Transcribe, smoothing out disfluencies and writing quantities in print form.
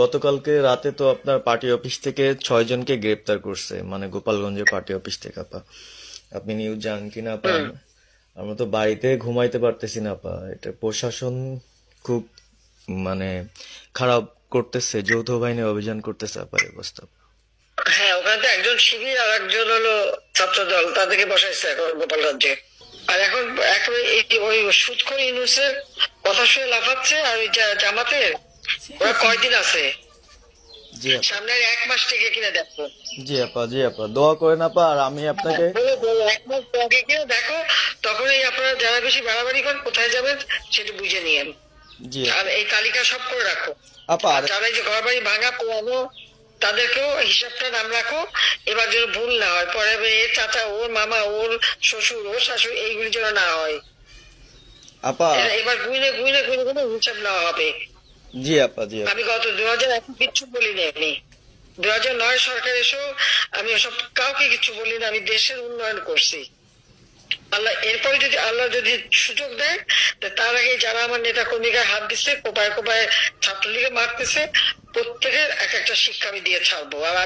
গতকালকে রাতে তো আপনার পার্টি অফিস থেকে 6 জনকে গ্রেপ্তার করছে, মানে গোপালগঞ্জের পার্টি অফিস থেকে আপা। আপনি নিউজ জানেন কিনা আপা? হুম। আমরা তো বাড়িতে ঘুমাইতে পারতেছি না আপা। এটা প্রশাসন খুব মানে খারাপ করতেছে, যৌথ বাহিনী অভিযান করতেছে আপা, এই অবস্থা। হ্যাঁ, ওখানে তো একজন শিবির আর একজন হলো ছাত্র দল, তাদেরকে বসাইছে এখন গোপালগঞ্জে। আর এখন একেবারে ওই সুদখোর ইউনূসের কথা শুনে লাফাচ্ছে, আর ওই জামাতের ওরা কয়দিন আছে, জি আপা। সামনের 1 মাস থেকে কিনা দেখো। জি আপা, জি আপা, দোয়া করেন আপা। আর আমি হ্যাঁ, আপনাকে। বলো বলো, 1 মাস আগে কিনা দেখো, তখনই আপনারা যারা বেশি বাড়াবাড়ি করেন কোথায় যাবেন সেটা বুঝে নিয়েন। জি আর আপা। এই তালিকা সব করে রাখো। আপা আর আর। যারা এই যে ঘর বাড়ি ভাঙা পোড়ানো, তাদেরকেও হিসাবটা নাম রাখো, এবার যেন ভুল না হয়। পরে আবার এর চাচা, ওর মামা, ওর শ্বশুর, ওর শাশুড়ি, এইগুলি যেন না হয়। আপা। এবার গুইনে গুইনে গুইনে গুইনে হিসাব নেওয়া হবে। জি আপা, জি আপা। আমি গত 2001 কিচ্ছু বলিনি, আমি 2009 সরকার এসেও আমি ওসব কাউকে কিছু বলিনি। আমি দেশের উন্নয়ন করছি। আল্লাহ এরপরে যদি আল্লাহ যদি সুযোগ দেয়, তো তার আগে যারা আমার নেতা কর্মীকে হাত দিচ্ছে, কোপায় কোপায় ছাত্রলীগে মারতেছে, প্রত্যেকের এক একটা শিক্ষা আমি দিয়ে ছাড়বো। আর